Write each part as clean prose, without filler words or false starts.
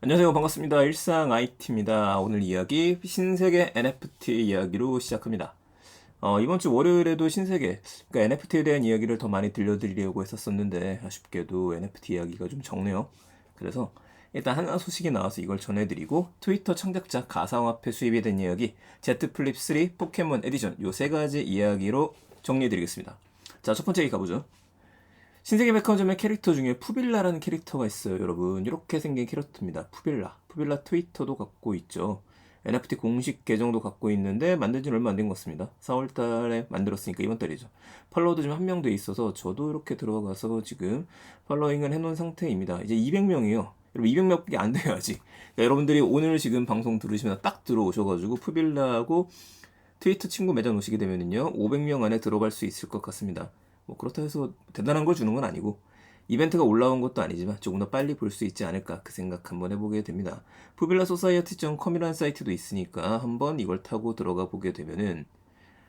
안녕하세요. 반갑습니다. 일상 IT입니다. 오늘 이야기 신세계 NFT 이야기로 시작합니다. 이번 주 월요일에도 신세계, 그러니까 NFT에 대한 이야기를 더 많이 들려드리려고 했었었는데 아쉽게도 NFT 이야기가 좀 적네요. 그래서 일단 하나 소식이 나와서 이걸 전해드리고 트위터 창작자 가상화폐 수입에 대한 이야기, Z 플립 3 포켓몬 에디션 요 세 가지 이야기로 정리해드리겠습니다. 자, 첫 번째 얘기 가보죠. 신세계 백화점의 캐릭터 중에 푸빌라라는 캐릭터가 있어요, 여러분. 이렇게 생긴 캐릭터입니다. 푸빌라. 푸빌라 트위터도 갖고 있죠. NFT 공식 계정도 갖고 있는데 만든 지는 얼마 안 된 것 같습니다. 4월 달에 만들었으니까 이번 달이죠. 팔로워도 지금 1명 돼 있어서 저도 이렇게 들어가서 지금 팔로잉을 해놓은 상태입니다. 이제 200명이요. 여러분 200명밖에 안 돼요, 아직. 그러니까 여러분들이 오늘 지금 방송 들으시면 딱 들어오셔가지고 푸빌라하고 트위터 친구 맺어놓으시게 되면은요 500명 안에 들어갈 수 있을 것 같습니다. 뭐 그렇다 해서 대단한 걸 주는 건 아니고 이벤트가 올라온 것도 아니지만 조금 더 빨리 볼 수 있지 않을까 그 생각 한번 해보게 됩니다. 푸빌라소사이어티.com이라는 사이트도 있으니까 한번 이걸 타고 들어가 보게 되면은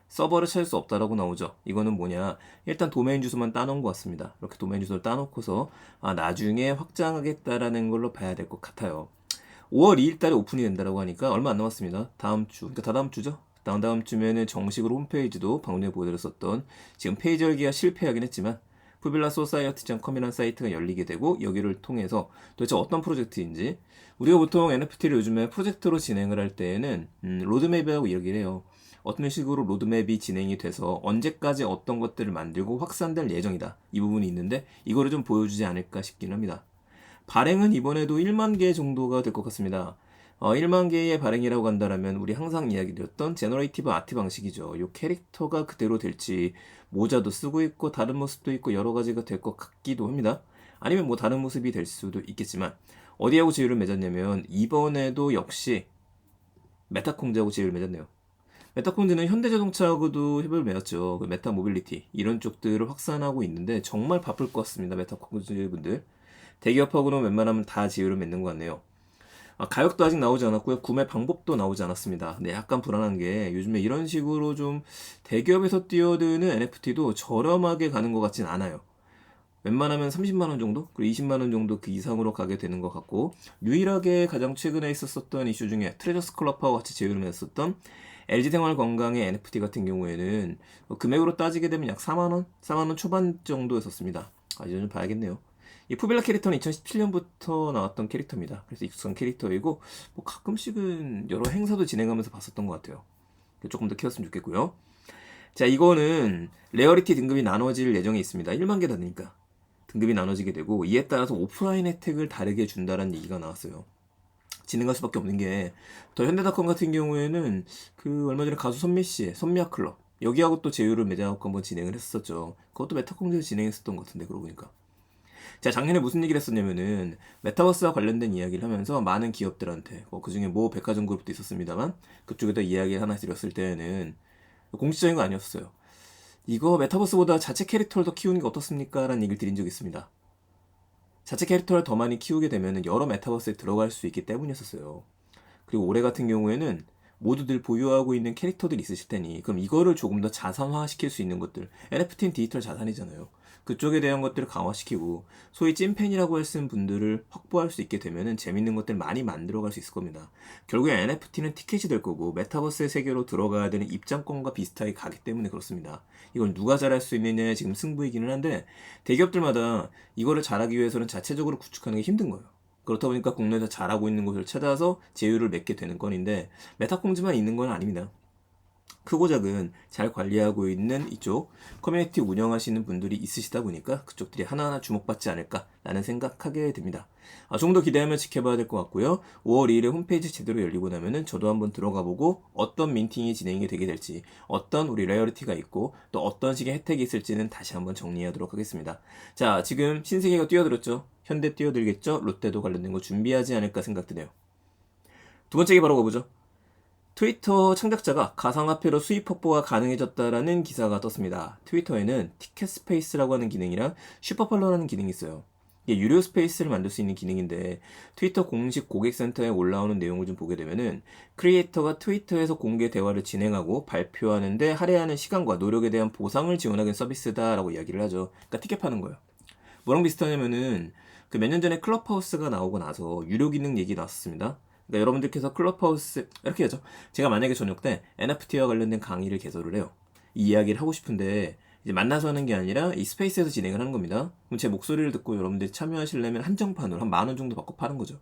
서버를 찾을 수 없다라고 나오죠. 이거는 뭐냐, 일단 도메인 주소만 따놓은 것 같습니다. 이렇게 도메인 주소를 따놓고서 나중에 확장하겠다라는 걸로 봐야 될 것 같아요. 5월 2일 달에 오픈이 된다라고 하니까 얼마 안 남았습니다. 다음 주, 그러니까 다다음 주죠. 다음 주면은 정식으로 홈페이지도 방금 전에 보여드렸었던, 지금 페이지 열기가 실패하긴 했지만 푸빌라소사이어티.com이라는 사이트가 열리게 되고 여기를 통해서 도대체 어떤 프로젝트인지, 우리가 보통 NFT를 요즘에 프로젝트로 진행을 할 때에는 로드맵이라고 얘기를 해요. 어떤 식으로 로드맵이 진행이 돼서 언제까지 어떤 것들을 만들고 확산될 예정이다, 이 부분이 있는데 이거를 좀 보여주지 않을까 싶긴 합니다. 발행은 이번에도 1만 개 정도가 될 것 같습니다. 1만 개의 발행이라고 한다면 우리 항상 이야기드렸던 제너레이티브 아트 방식이죠. 이 캐릭터가 그대로 될지, 모자도 쓰고 있고 다른 모습도 있고 여러 가지가 될 것 같기도 합니다. 아니면 뭐 다른 모습이 될 수도 있겠지만 어디하고 제휴를 맺었냐면 이번에도 역시 메타콩즈하고 제휴를 맺었네요. 메타콩즈는 현대자동차하고도 협업을 맺었죠. 그 메타 모빌리티 이런 쪽들을 확산하고 있는데 정말 바쁠 것 같습니다. 메타콩즈 분들. 대기업하고는 웬만하면 다 제휴를 맺는 것 같네요. 가격도 아직 나오지 않았고요. 구매 방법도 나오지 않았습니다. 근데 약간 불안한 게 요즘에 이런 식으로 좀 대기업에서 뛰어드는 NFT도 저렴하게 가는 것 같진 않아요. 웬만하면 30만 원 정도? 그리고 20만 원 정도 그 이상으로 가게 되는 것 같고, 유일하게 가장 최근에 있었던 이슈 중에 트레저스 클럽하고 같이 제휴를 맺었던 LG생활건강의 NFT 같은 경우에는 금액으로 따지게 되면 약 4만 원? 4만 원 초반 정도였었습니다. 이제 좀 봐야겠네요. 이 푸빌라 캐릭터는 2017년부터 나왔던 캐릭터입니다. 그래서 익숙한 캐릭터이고 뭐 가끔씩은 여러 행사도 진행하면서 봤었던 것 같아요. 조금 더 키웠으면 좋겠고요. 자, 이거는 레어리티 등급이 나눠질 예정이 있습니다. 1만 개 다니니까 등급이 나눠지게 되고, 이에 따라서 오프라인 혜택을 다르게 준다는 얘기가 나왔어요. 진행할 수밖에 없는 게, 더 현대닷컴 같은 경우에는 그 얼마 전에 가수 선미 씨의 선미아 클럽 여기하고 또 제휴를 맺어갖고 한번 진행을 했었죠. 그것도 메타콩에서 진행했었던 것 같은데, 그러고 보니까. 자, 작년에 무슨 얘기를 했었냐면은 메타버스와 관련된 이야기를 하면서 많은 기업들한테, 그 중에 모 백화점 그룹도 있었습니다만 그쪽에다 이야기를 하나 드렸을 때는 공식적인 거 아니었어요. 이거 메타버스보다 자체 캐릭터를 더 키우는 게 어떻습니까? 라는 얘기를 드린 적이 있습니다. 자체 캐릭터를 더 많이 키우게 되면 여러 메타버스에 들어갈 수 있기 때문이었어요. 그리고 올해 같은 경우에는 모두들 보유하고 있는 캐릭터들이 있으실 테니 그럼 이거를 조금 더 자산화 시킬 수 있는 것들, NFT는 디지털 자산이잖아요. 그쪽에 대한 것들을 강화시키고 소위 찐팬이라고 했을 분들을 확보할 수 있게 되면 재밌는 것들 많이 만들어갈 수 있을 겁니다. 결국에 NFT는 티켓이 될 거고 메타버스의 세계로 들어가야 되는 입장권과 비슷하게 가기 때문에 그렇습니다. 이걸 누가 잘할 수 있느냐에 지금 승부이기는 한데, 대기업들마다 이거를 잘하기 위해서는 자체적으로 구축하는 게 힘든 거예요. 그렇다 보니까 국내에서 잘하고 있는 곳을 찾아서 제휴를 맺게 되는 건인데, 메타콩즈만 있는 건 아닙니다. 크고 작은 잘 관리하고 있는 이쪽 커뮤니티 운영하시는 분들이 있으시다 보니까 그쪽들이 하나하나 주목받지 않을까라는 생각하게 됩니다. 좀 더 기대하며 지켜봐야 될 것 같고요. 5월 2일에 홈페이지 제대로 열리고 나면은 저도 한번 들어가 보고 어떤 민팅이 진행이 되게 될지, 어떤 우리 레어리티가 있고 또 어떤 식의 혜택이 있을지는 다시 한번 정리하도록 하겠습니다. 자, 지금 신세계가 뛰어들었죠. 현대 뛰어들겠죠. 롯데도 관련된 거 준비하지 않을까 생각드네요. 두 번째 게 바로 가보죠. 트위터 창작자가 가상화폐로 수입 확보가 가능해졌다라는 기사가 떴습니다. 트위터에는 티켓 스페이스라고 하는 기능이랑 슈퍼팔로라는 기능이 있어요. 이게 유료 스페이스를 만들 수 있는 기능인데, 트위터 공식 고객센터에 올라오는 내용을 좀 보게 되면은 크리에이터가 트위터에서 공개 대화를 진행하고 발표하는데 할애하는 시간과 노력에 대한 보상을 지원하는 서비스다라고 이야기를 하죠. 그러니까 티켓 파는 거예요. 뭐랑 비슷하냐면은 그 몇 년 전에 클럽하우스가 나오고 나서 유료 기능 얘기 나왔습니다. 그러니까 여러분들께서 클럽하우스 이렇게 하죠. 제가 만약에 저녁 때 NFT와 관련된 강의를 개설을 해요. 이 이야기를 하고 싶은데 이제 만나서 하는 게 아니라 이 스페이스에서 진행을 하는 겁니다. 그럼 제 목소리를 듣고 여러분들이 참여하시려면 한정판으로 한 10,000원 정도 받고 파는 거죠.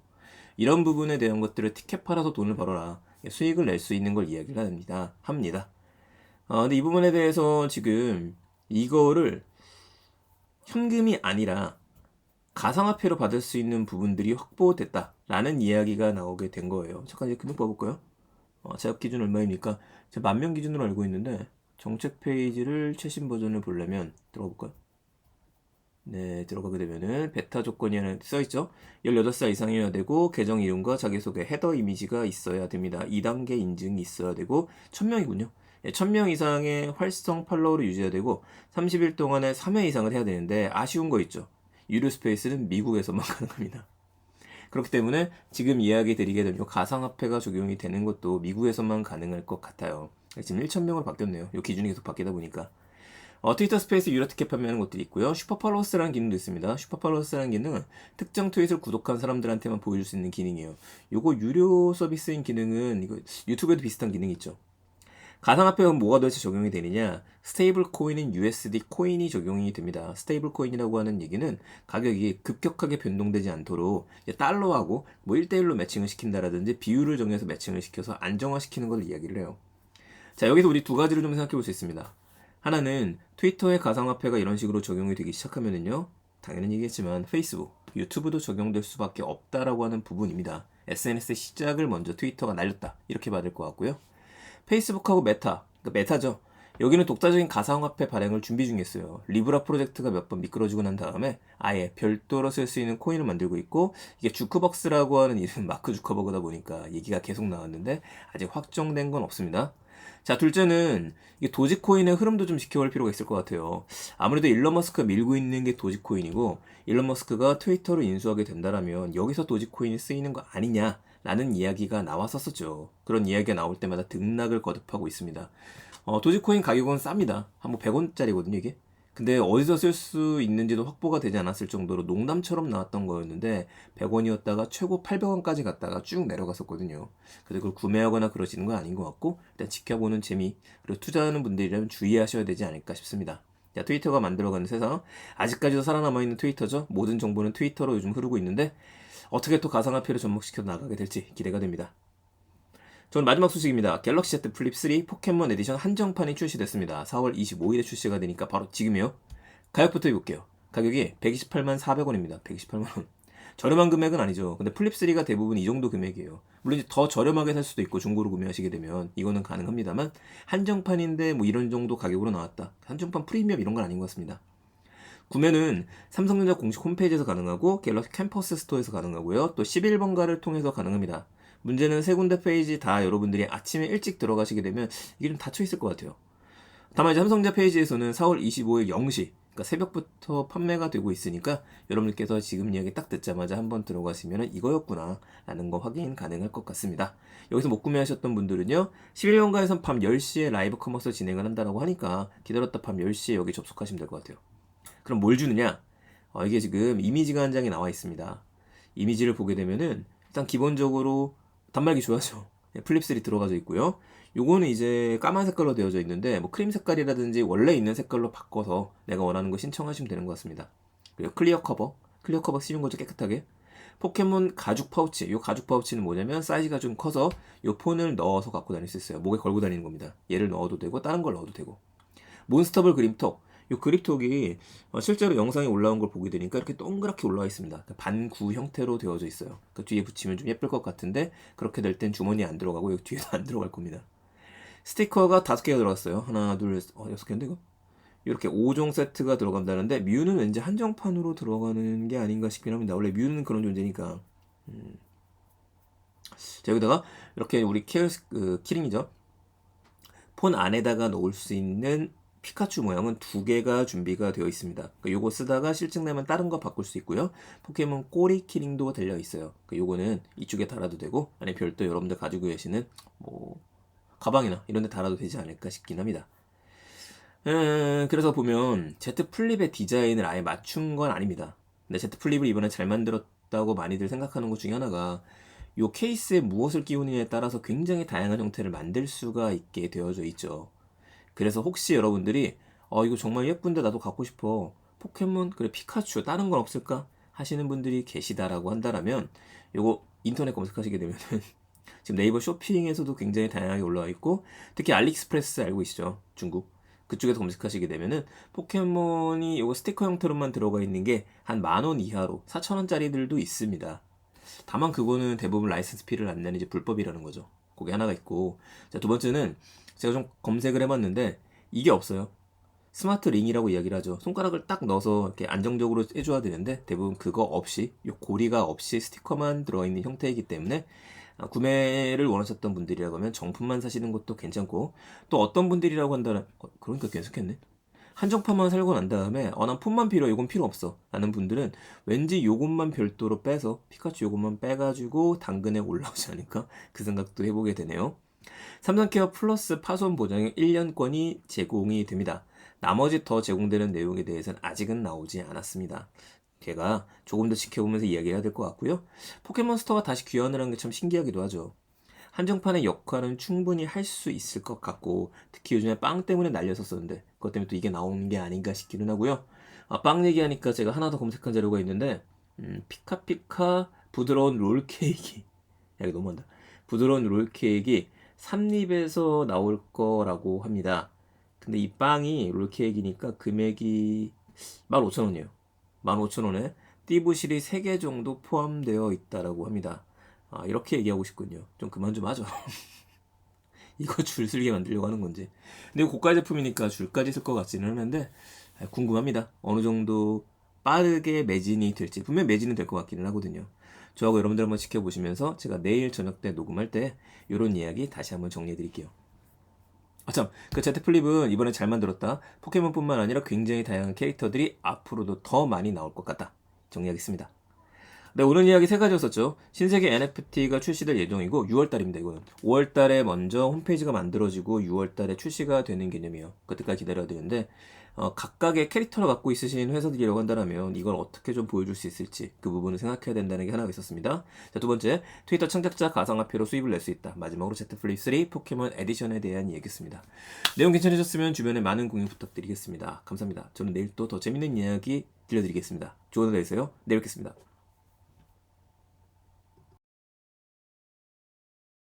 이런 부분에 대한 것들을 티켓 팔아서 돈을 벌어라. 수익을 낼 수 있는 걸 이야기를 합니다. 근데 이 부분에 대해서 지금 이거를 현금이 아니라 가상화폐로 받을 수 있는 부분들이 확보됐다라는 이야기가 나오게 된 거예요. 잠깐 이제 금액 봐볼까요? 제압 기준 얼마입니까? 제가 10,000명 기준으로 알고 있는데 정책 페이지를 최신 버전을 보려면 들어가 볼까요? 네, 들어가게 되면은 베타 조건이 하나 써있죠. 18살 이상이어야 되고 계정 이름과 자기소개 헤더 이미지가 있어야 됩니다. 2단계 인증이 있어야 되고 1,000명이군요. 1,000명 이상의 활성 팔로우를 유지해야 되고 30일 동안에 3회 이상을 해야 되는데 아쉬운 거 있죠. 유료 스페이스는 미국에서만 가능합니다. 그렇기 때문에 지금 이야기 드리게 되면 가상화폐가 적용이 되는 것도 미국에서만 가능할 것 같아요. 지금 1,000명으로 바뀌었네요. 이 기준이 계속 바뀌다 보니까. 트위터 스페이스 유료 티켓 판매하는 것들이 있고요. 슈퍼팔로워스라는 기능도 있습니다. 슈퍼팔로워스라는 기능은 특정 트윗을 구독한 사람들한테만 보여줄 수 있는 기능이에요. 요거 유료 서비스인 기능은 이거 유튜브에도 비슷한 기능이 있죠. 가상화폐가 뭐가 도대체 적용이 되느냐? 스테이블 코인인 USD 코인이 적용이 됩니다. 스테이블 코인이라고 하는 얘기는 가격이 급격하게 변동되지 않도록 달러하고 뭐 1대1로 매칭을 시킨다라든지 비율을 정해서 매칭을 시켜서 안정화시키는 걸 이야기를 해요. 자, 여기서 우리 두 가지를 좀 생각해 볼 수 있습니다. 하나는 트위터의 가상화폐가 이런 식으로 적용이 되기 시작하면은요, 당연한 얘기겠지만 페이스북, 유튜브도 적용될 수밖에 없다라고 하는 부분입니다. SNS의 시작을 먼저 트위터가 날렸다, 이렇게 받을 것 같고요. 페이스북하고 메타, 그러니까 메타죠. 여기는 독자적인 가상화폐 발행을 준비 중에 있어요. 리브라 프로젝트가 몇 번 미끄러지고 난 다음에 아예 별도로 쓸 수 있는 코인을 만들고 있고, 이게 주크벅스라고 하는 이름, 마크 주커버그다 보니까 얘기가 계속 나왔는데 아직 확정된 건 없습니다. 자, 둘째는 이게 도지코인의 흐름도 좀 지켜볼 필요가 있을 것 같아요. 아무래도 일론 머스크가 밀고 있는 게 도지코인이고, 일론 머스크가 트위터를 인수하게 된다라면 여기서 도지코인이 쓰이는 거 아니냐라는 이야기가 나왔었죠. 그런 이야기가 나올 때마다 등락을 거듭하고 있습니다. 도지코인 가격은 쌉니다. 한 뭐 100원짜리거든요, 이게. 근데 어디서 쓸 수 있는지도 확보가 되지 않았을 정도로 농담처럼 나왔던 거였는데 100원이었다가 최고 800원까지 갔다가 쭉 내려갔었거든요. 그래서 그걸 구매하거나 그러시는 건 아닌 것 같고 일단 지켜보는 재미, 그리고 투자하는 분들이라면 주의하셔야 되지 않을까 싶습니다. 자, 트위터가 만들어가는 세상, 아직까지도 살아남아있는 트위터죠. 모든 정보는 트위터로 요즘 흐르고 있는데 어떻게 또 가상화폐를 접목시켜 나가게 될지 기대가 됩니다. 저는 마지막 소식입니다. 갤럭시 Z 플립 3 포켓몬 에디션 한정판이 출시됐습니다. 4월 25일에 출시가 되니까 바로 지금이요. 가격부터 해볼게요. 가격이 128만 400원입니다. 128만 원. 저렴한 금액은 아니죠. 근데 플립 3가 대부분 이 정도 금액이에요. 물론 이제 더 저렴하게 살 수도 있고 중고로 구매하시게 되면 이거는 가능합니다만 한정판인데 뭐 이런 정도 가격으로 나왔다. 한정판 프리미엄 이런 건 아닌 것 같습니다. 구매는 삼성전자 공식 홈페이지에서 가능하고 갤럭시 캠퍼스 스토어에서 가능하고요. 또 11번가를 통해서 가능합니다. 문제는 세 군데 페이지 다 여러분들이 아침에 일찍 들어가시게 되면 이게 좀 닫혀 있을 것 같아요. 다만 이제 삼성전자 페이지에서는 4월 25일 0시, 그러니까 새벽부터 판매가 되고 있으니까 여러분들께서 지금 이야기 딱 듣자마자 한번 들어가시면 이거였구나 라는 거 확인 가능할 것 같습니다. 여기서 못 구매하셨던 분들은요, 11번가에선 밤 10시에 라이브 커머스 진행을 한다고 하니까 기다렸다 밤 10시에 여기 접속하시면 될 것 같아요. 그럼 뭘 주느냐? 이게 지금 이미지가 한 장이 나와 있습니다. 이미지를 보게 되면은 일단 기본적으로 단말기 좋아하죠. 플립3 들어가져 있고요. 요거는 이제 까만 색깔로 되어져 있는데 뭐 크림 색깔이라든지 원래 있는 색깔로 바꿔서 내가 원하는 거 신청하시면 되는 것 같습니다. 그리고 클리어 커버 씌운 거죠, 깨끗하게. 포켓몬 가죽 파우치, 요 가죽 파우치는 뭐냐면 사이즈가 좀 커서 요 폰을 넣어서 갖고 다닐 수 있어요. 목에 걸고 다니는 겁니다. 얘를 넣어도 되고 다른 걸 넣어도 되고. 몬스터볼 그립톡, 요 그립톡이 실제로 영상에 올라온 걸 보게 되니까 이렇게 동그랗게 올라와 있습니다. 반구 형태로 되어져 있어요. 그 뒤에 붙이면 좀 예쁠 것 같은데 그렇게 될 땐 주머니에 안 들어가고 여기 뒤에도 안 들어갈 겁니다. 스티커가 5개가 들어갔어요. 하나, 둘, 6개인데 이거? 이렇게 5종 세트가 들어간다는데 뮤는 왠지 한정판으로 들어가는 게 아닌가 싶긴 합니다. 원래 뮤는 그런 존재니까. 자, 여기다가 이렇게 우리 키링이죠. 폰 안에다가 놓을 수 있는 피카츄 모양은 2개가 준비가 되어 있습니다. 그러니까 요거 쓰다가 실증나면 다른 거 바꿀 수 있고요. 포켓몬 꼬리 키링도 달려 있어요. 그러니까 요거는 이쪽에 달아도 되고, 아니 별도 여러분들 가지고 계시는 뭐 가방이나 이런 데 달아도 되지 않을까 싶긴 합니다. 그래서 보면 Z 플립의 디자인을 아예 맞춘 건 아닙니다. 근데 Z 플립을 이번에 잘 만들었다고 많이들 생각하는 것 중에 하나가 요 케이스에 무엇을 끼우느냐에 따라서 굉장히 다양한 형태를 만들 수가 있게 되어져 있죠. 그래서 혹시 여러분들이 이거 정말 예쁜데 나도 갖고 싶어. 포켓몬, 그래 피카츄, 다른 건 없을까? 하시는 분들이 계시다라고 한다라면 요거 인터넷 검색하시게 되면은 지금 네이버 쇼핑에서도 굉장히 다양하게 올라와 있고, 특히 알리익스프레스 알고 계시죠? 중국. 그쪽에서 검색하시게 되면은 포켓몬이 요거 스티커 형태로만 들어가 있는 게 한 10,000원 이하로 4,000원짜리들도 있습니다. 다만 그거는 대부분 라이센스 피를 안 내는 이제 불법이라는 거죠. 그게 하나가 있고, 자, 두 번째는 제가 좀 검색을 해봤는데 이게 없어요. 스마트 링이라고 이야기를 하죠. 손가락을 딱 넣어서 이렇게 안정적으로 해줘야 되는데 대부분 그거 없이, 요 고리가 없이 스티커만 들어있는 형태이기 때문에 구매를 원하셨던 분들이라고 하면 정품만 사시는 것도 괜찮고, 또 어떤 분들이라고 한다면 그러니까 괜찮겠네. 한정판만 살고 난 다음에 난 폰만 필요해, 요건 필요 없어 라는 분들은 왠지 요것만 별도로 빼서 피카츄 요것만 빼가지고 당근에 올라오지 않을까, 그 생각도 해보게 되네요. 삼성케어 플러스 파손 보장의 1년권이 제공이 됩니다. 나머지 더 제공되는 내용에 대해서는 아직은 나오지 않았습니다. 제가 조금 더 지켜보면서 이야기해야 될 것 같고요. 포켓몬스터가 다시 귀환을 한 게 참 신기하기도 하죠. 한정판의 역할은 충분히 할 수 있을 것 같고, 특히 요즘에 빵 때문에 날렸었었는데 그것 때문에 또 이게 나오는 게 아닌가 싶기는 하고요. 빵 얘기하니까 제가 하나 더 검색한 자료가 있는데, 피카피카 부드러운 롤케이크, 야 이거 너무한다. 부드러운 롤케이크 삼립에서 나올 거라고 합니다. 근데 이 빵이 롤케이크니까 금액이 15,000원이에요. 15,000원에 띠부실이 3개 정도 포함되어 있다라고 합니다. 이렇게 얘기하고 싶군요. 좀 그만 좀 하죠. 이거 줄 쓸게 만들려고 하는 건지. 근데 고가 제품이니까 줄까지 쓸 것 같지는 않은데 궁금합니다. 어느 정도 빠르게 매진이 될지. 분명 매진은 될 것 같기는 하거든요. 저하고 여러분들 한번 지켜보시면서 제가 내일 저녁 때 녹음할 때 이런 이야기 다시 한번 정리해 드릴게요. 참, 그 제트플립은 이번에 잘 만들었다. 포켓몬뿐만 아니라 굉장히 다양한 캐릭터들이 앞으로도 더 많이 나올 것 같다. 정리하겠습니다. 네, 오늘 이야기 세 가지였었죠. 신세계 NFT가 출시될 예정이고 6월달입니다. 이거는 5월달에 먼저 홈페이지가 만들어지고 6월달에 출시가 되는 개념이에요. 그때까지 기다려야 되는데, 각각의 캐릭터를 갖고 있으신 회사들이라고 한다면 이걸 어떻게 좀 보여줄 수 있을지 그 부분을 생각해야 된다는 게 하나가 있었습니다. 자, 두 번째, 트위터 창작자 가상화폐로 수입을 낼 수 있다. 마지막으로 제트플립 3 포켓몬 에디션에 대한 이야기였습니다. 내용 괜찮으셨으면 주변에 많은 공유 부탁드리겠습니다. 감사합니다. 저는 내일 또 더 재밌는 이야기 들려드리겠습니다. 좋은 하루 되세요. 내일 뵙겠습니다.